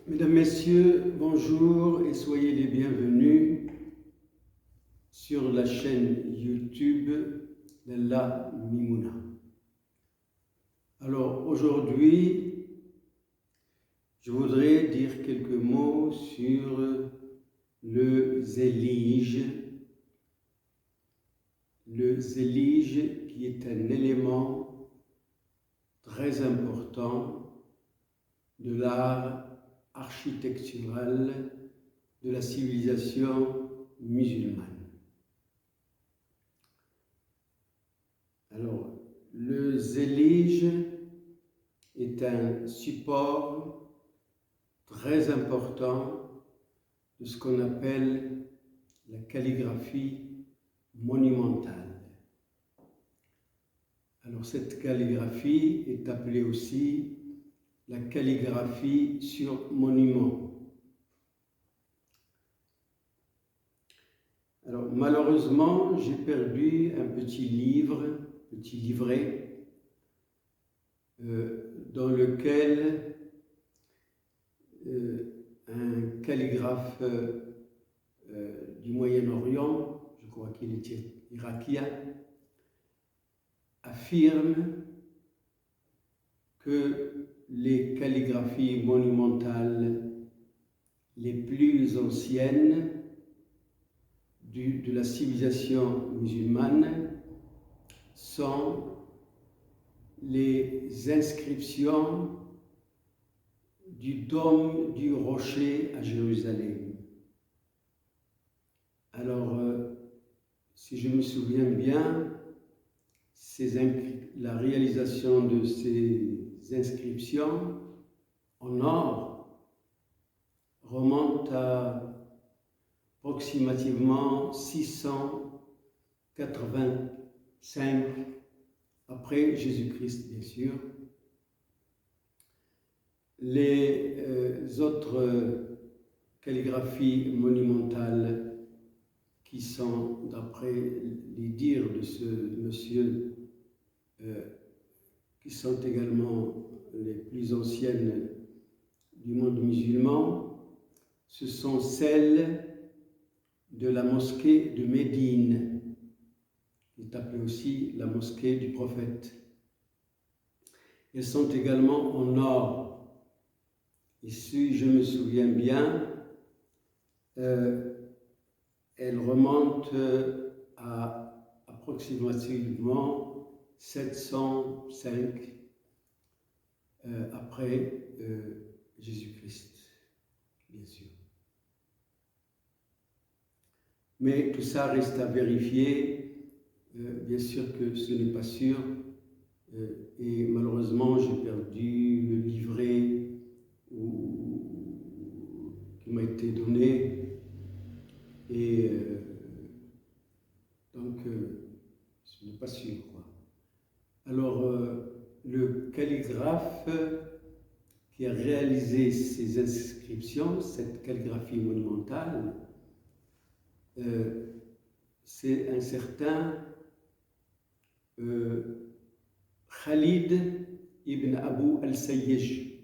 Mesdames, Messieurs, bonjour et soyez les bienvenus sur la chaîne YouTube d'Allah Mimouna. Alors aujourd'hui, je voudrais dire quelques mots sur le zélige. Le zélige qui est un élément très important de l'art architectural de la civilisation musulmane. Alors, le zélige est un support très important de ce qu'on appelle la calligraphie monumentale. Alors, cette calligraphie est appelée aussi la calligraphie sur monument. Alors, malheureusement, j'ai perdu un petit livret, dans lequel un calligraphe du Moyen-Orient, je crois qu'il était irakien, affirme que les calligraphies monumentales les plus anciennes de la civilisation musulmane sont les inscriptions du dôme du rocher à Jérusalem. Alors, si je me souviens bien, la réalisation de ces inscriptions en or remonte à approximativement 685 après Jésus-Christ, bien sûr. Les autres calligraphies monumentales qui sont, d'après les dires de ce monsieur, qui sont également les plus anciennes du monde musulman, ce sont celles de la mosquée de Médine, qui est appelée aussi la mosquée du prophète. Elles sont également en or. Et si je me souviens bien, elles remontent à approximativement 705 après Jésus-Christ, bien sûr. Mais tout ça reste à vérifier. Bien sûr que ce n'est pas sûr. Et malheureusement, j'ai perdu le livret qui m'a été donné. Et donc, ce n'est pas sûr, quoi. Alors, le calligraphe qui a réalisé ces inscriptions, cette calligraphie monumentale, c'est un certain Khalid ibn Abu al-Sayyij,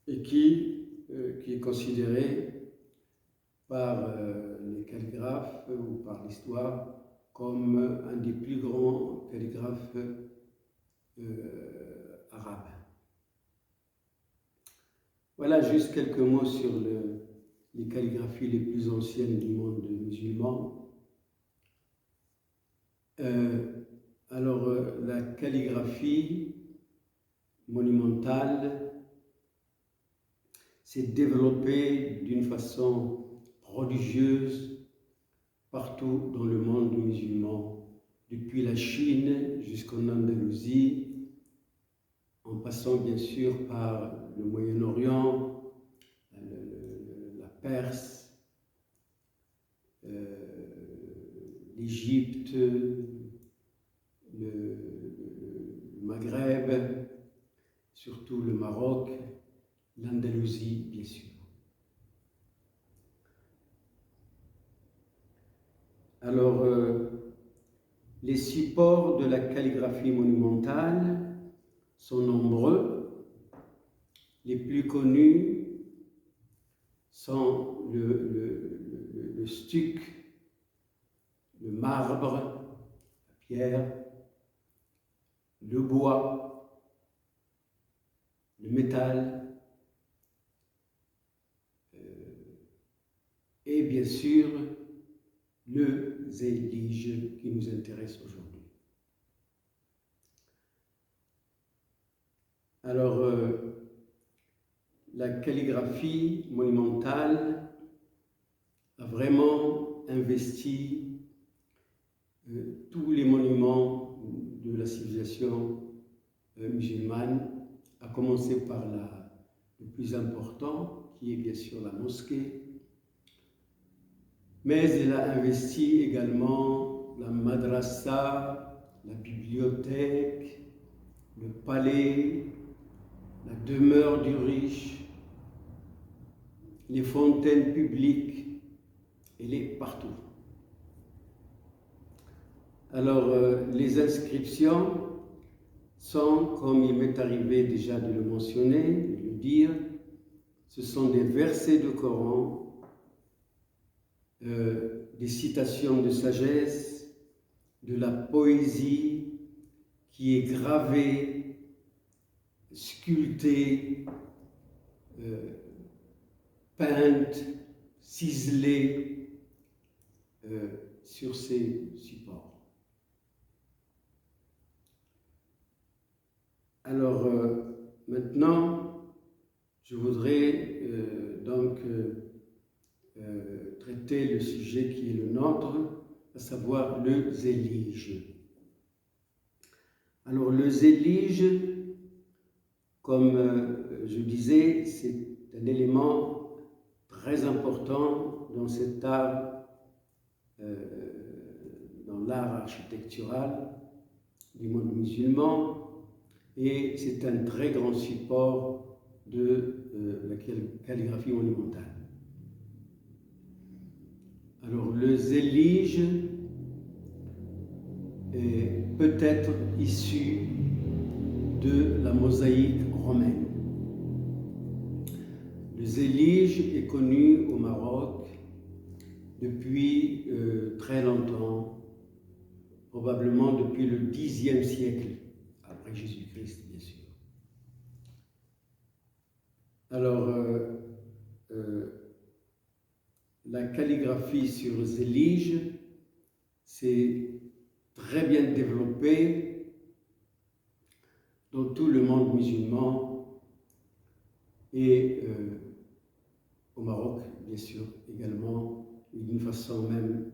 et qui est considéré par les calligraphes ou par l'histoire comme un des plus grands calligraphes arabes. Voilà juste quelques mots sur les calligraphies les plus anciennes du monde musulman. Alors, la calligraphie monumentale s'est développée d'une façon prodigieuse partout dans le monde musulman, depuis la Chine jusqu'en Andalousie, en passant bien sûr par le Moyen-Orient, la Perse, l'Égypte, le Maghreb, surtout le Maroc, l'Andalousie, bien sûr. Alors, les supports de la calligraphie monumentale sont nombreux. les plus connus sont le stuc, le marbre, la pierre, le bois, le métal, et bien sûr le zélige qui nous intéresse aujourd'hui. Alors, la calligraphie monumentale a vraiment investi tous les monuments de la civilisation musulmane, à commencer par le plus important, qui est bien sûr la mosquée, mais elle a investi également la madrasa, la bibliothèque, le palais, la demeure du riche, les fontaines publiques, elle est partout. Alors, les inscriptions sont, comme il m'est arrivé déjà de le mentionner, de le dire, ce sont des versets de Coran, des citations de sagesse, de la poésie qui est gravée, sculptée, peinte, ciselée sur ces supports. Alors maintenant, je voudrais donc traiter le sujet qui est le nôtre, à savoir le zélige. Alors le zélige, comme je disais, c'est un élément très important dans cet art, dans l'art architectural du monde musulman, et c'est un très grand support de la calligraphie monumentale. Alors le zélige est peut-être issu de la mosaïque romaine. Le zélige est connu au Maroc depuis très longtemps, probablement depuis le Xe siècle, après Jésus-Christ, bien sûr. Alors, la calligraphie sur zélige s'est très bien développée dans tout le monde musulman et au Maroc, bien sûr, également, d'une façon même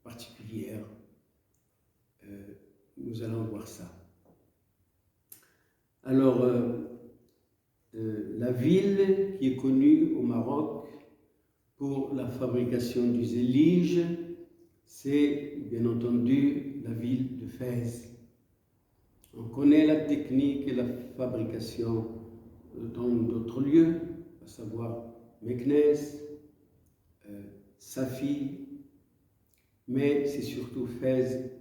particulière. Nous allons voir ça. Alors, la ville qui est connue au Maroc pour la fabrication du zélige, c'est bien entendu la ville de Fès. On connaît la technique et la fabrication dans d'autres lieux, à savoir Meknès, Safi, mais c'est surtout Fès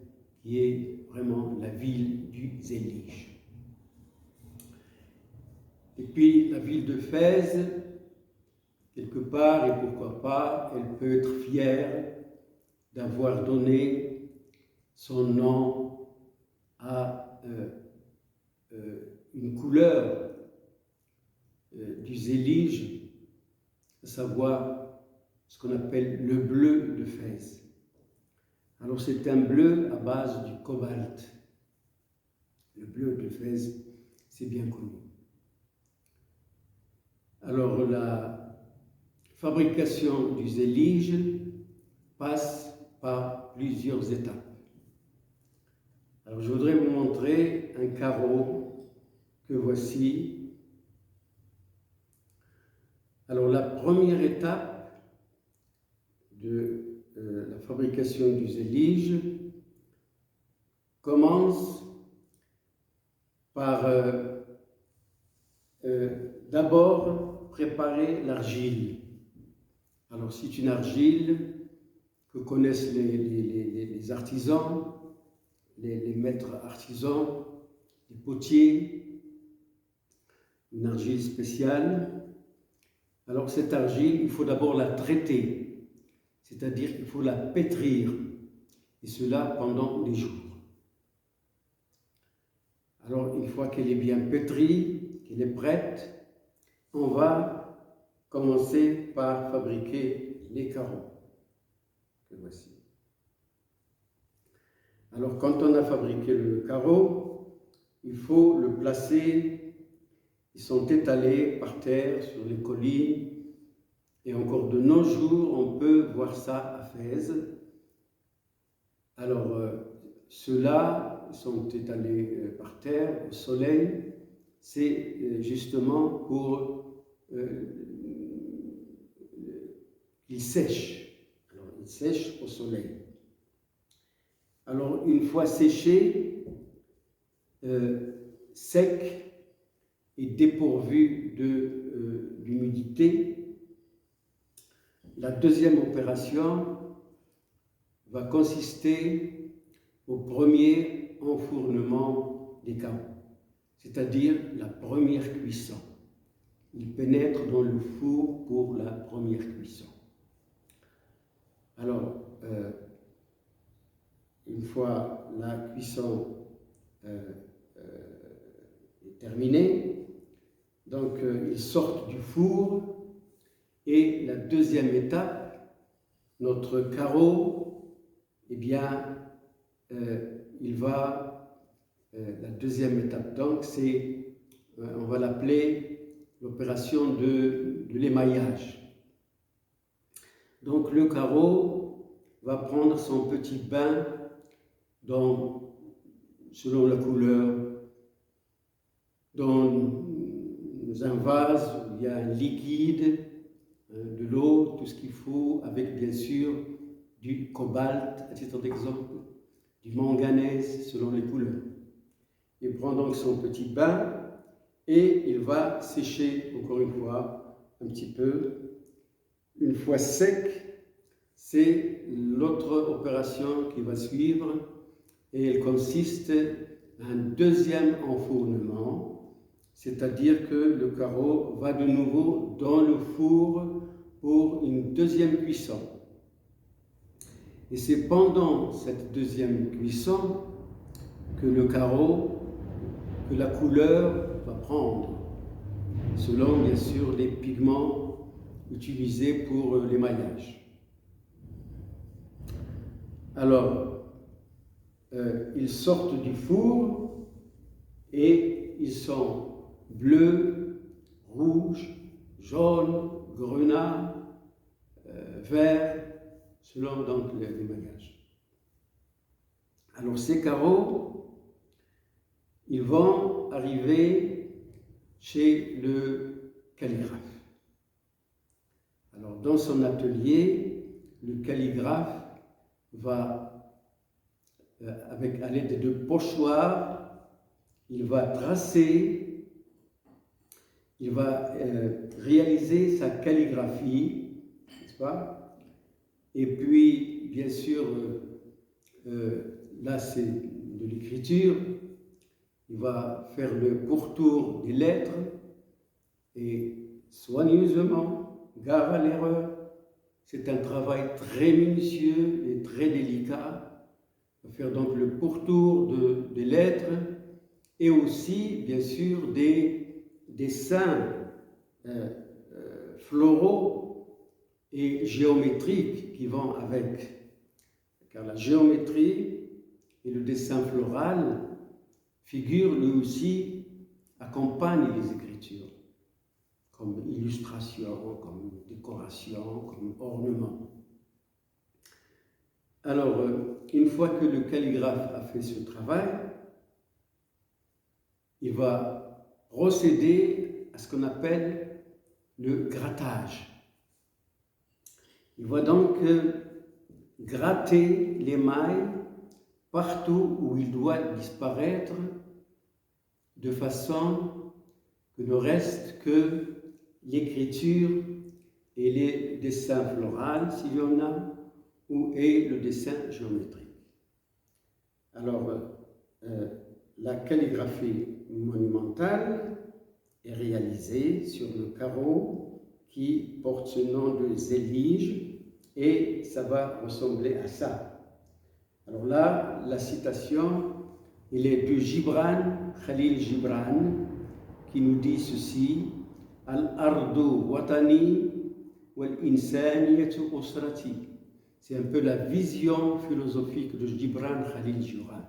qui est vraiment la ville du zélige. Et puis la ville de Fès, quelque part, et pourquoi pas, elle peut être fière d'avoir donné son nom à une couleur du zélige, à savoir ce qu'on appelle le bleu de Fès. Alors c'est un bleu à base du cobalt. Le bleu de Fès, c'est bien connu. Alors la fabrication du zélige passe par plusieurs étapes. Alors je voudrais vous montrer un carreau que voici. Alors la première étape de la fabrication du zélige commence par d'abord préparer l'argile. Alors c'est une argile que connaissent les artisans, les maîtres artisans, les potiers. une argile spéciale. Alors cette argile, il faut d'abord la traiter, c'est-à-dire qu'il faut la pétrir, et cela pendant des jours. Alors une fois qu'elle est bien pétrie, qu'elle est prête, on va commencer par fabriquer les carreaux, que voici. Alors quand on a fabriqué le carreau, il faut le placer. Ils sont étalés par terre sur les collines, et encore de nos jours, on peut voir ça à Fès. Alors, ceux-là sont étalés par terre, au soleil. C'est justement pour qu'ils sèchent. Alors, ils sèchent au soleil. Alors, une fois séchés, secs, et dépourvu d'humidité, la deuxième opération va consister au premier enfournement des carreaux, c'est-à-dire la première cuisson. Il pénètre dans le four pour la première cuisson. Alors, une fois la cuisson est terminée, donc ils sortent du four, et la deuxième étape, notre carreau, eh bien, il va, la deuxième étape donc, c'est, on va l'appeler l'opération de l'émaillage. Donc le carreau va prendre son petit bain selon la couleur, dans un vase où il y a un liquide, de l'eau, tout ce qu'il faut, avec bien sûr du cobalt, à titre d'exemple, du manganèse, selon les couleurs. Il prend donc son petit bain et il va sécher, encore une fois, un petit peu. Une fois sec, c'est l'autre opération qui va suivre, et elle consiste en un deuxième enfournement, c'est-à-dire que le carreau va de nouveau dans le four pour une deuxième cuisson. Et c'est pendant cette deuxième cuisson que le carreau, que la couleur va prendre, selon bien sûr les pigments utilisés pour l'émaillage. Alors, ils sortent du four et ils sont bleus, rouges, jaunes, grenat, vert, selon donc l'émaillage. Alors ces carreaux, ils vont arriver chez le calligraphe. Alors dans son atelier, le calligraphe va, à l'aide de pochoirs, il va tracer, il va réaliser sa calligraphie, n'est-ce pas? Et puis, bien sûr, là c'est de l'écriture, il va faire le pourtour des lettres, et soigneusement, gare à l'erreur, c'est un travail très minutieux et très délicat. Il va faire donc le pourtour des lettres, et aussi, bien sûr, des dessins floraux et géométriques qui vont avec. Car la géométrie et le dessin floral figurent, lui aussi, accompagnent les écritures, comme illustration, comme décoration, comme ornement. Alors, une fois que le calligraphe a fait ce travail, il va procéder à ce qu'on appelle le grattage. Il va donc gratter l'émail partout où il doit disparaître, de façon que ne reste que l'écriture et les dessins floraux, s'il y en a, et le dessin géométrique. Alors, la calligraphie monumentale est réalisé sur le carreau qui porte ce nom de Zélige, et ça va ressembler à ça. Alors là, la citation, elle est de Gibran, Khalil Gibran, qui nous dit ceci: Al-ardu watani wal-insaniyatu usrati. C'est un peu la vision philosophique de Gibran Khalil Gibran.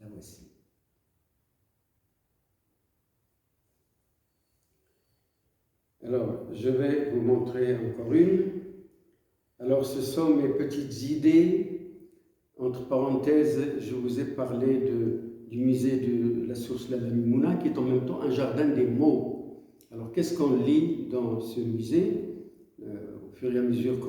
La voici. Alors, je vais vous montrer encore une. Alors, ce sont mes petites idées. Entre parenthèses, je vous ai parlé du musée de la source La Mimouna, qui est en même temps un jardin des mots. Alors, qu'est-ce qu'on lit dans ce musée? Au fur et à mesure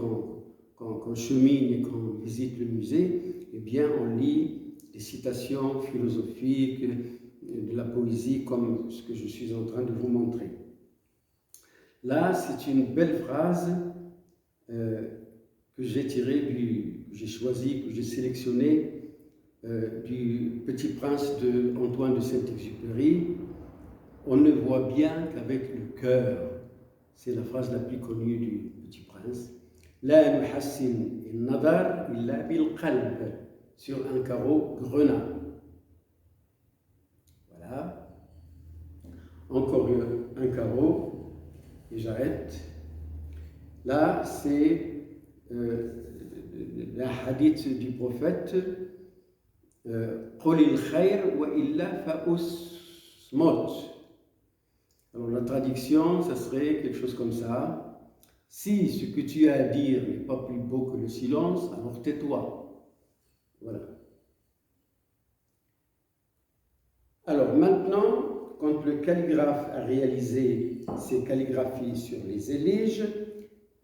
qu'on chemine et qu'on visite le musée, eh bien, on lit des citations philosophiques, de la poésie, comme ce que je suis en train de vous montrer. Là, c'est une belle phrase que j'ai tirée, que j'ai choisie, que j'ai sélectionnée du Petit Prince de Antoine de Saint-Exupéry. On ne voit bien qu'avec le cœur. C'est la phrase la plus connue du Petit Prince. La nuhassin al-nadar illa bil qalb, sur un carreau grenat. Voilà. Encore un carreau. Et j'arrête. Là, c'est la hadith du prophète Qulil khair wa illa fa'usmut. Alors la traduction, ça serait quelque chose comme ça: si ce que tu as à dire n'est pas plus beau que le silence, alors tais-toi. Voilà. Alors maintenant, quand le calligraphe a réalisé ses calligraphies sur les éliges,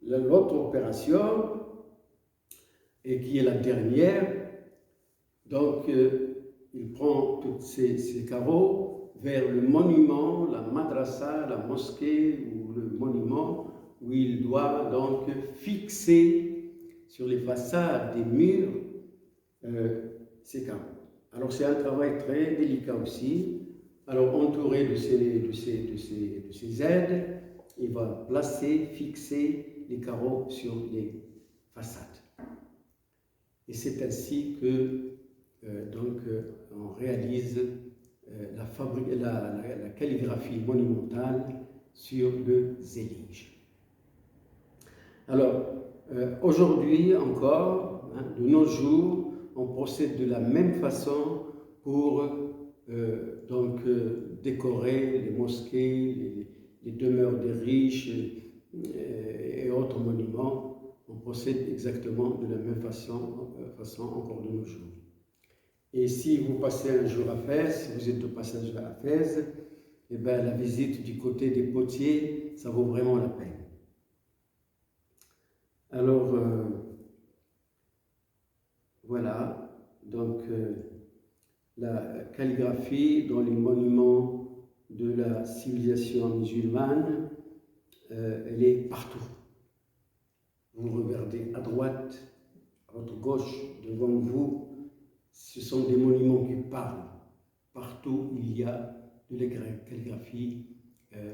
l'autre opération, et qui est la dernière, donc il prend tous ces carreaux vers le monument, la madrasa, la mosquée ou le monument, où il doit donc fixer sur les façades des murs ces carreaux. Alors c'est un travail très délicat aussi. Alors entouré de ces aides, il va placer, fixer les carreaux sur les façades. Et c'est ainsi que on réalise la calligraphie monumentale sur le Zélige. Alors, aujourd'hui encore, de nos jours, on procède de la même façon pour décorer les mosquées, les demeures des riches et autres monuments. On procède exactement de la même façon encore de nos jours. Et si vous passez un jour à Fès, si vous êtes de passage à Fès, eh bien, la visite du côté des potiers, ça vaut vraiment la peine. Alors, voilà, donc la calligraphie dans les monuments de la civilisation musulmane, elle est partout. Vous regardez à droite, à votre gauche, devant vous, ce sont des monuments qui parlent. Partout, il y a de la calligraphie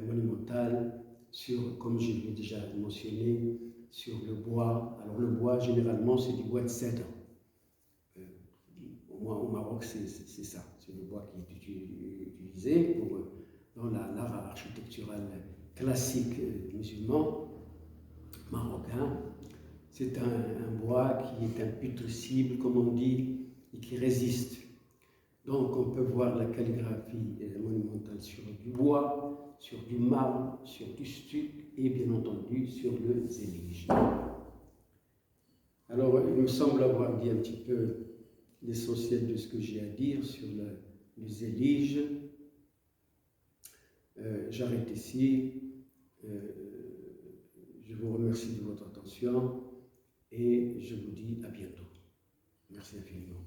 monumentale sur, comme je l'ai déjà mentionné, sur le bois. Alors le bois, généralement, c'est du bois de cèdre. Au Maroc, c'est ça. C'est le bois qui est utilisé dans l'art architectural classique musulman, marocain. C'est un bois qui est imputrescible, comme on dit, et qui résiste. Donc on peut voir la calligraphie monumentale sur du bois, sur du marbre, sur du stuc et bien entendu sur le zélige. Alors il me semble avoir dit un petit peu l'essentiel de ce que j'ai à dire sur le zélige. J'arrête ici. Je vous remercie de votre attention et je vous dis à bientôt. Merci infiniment.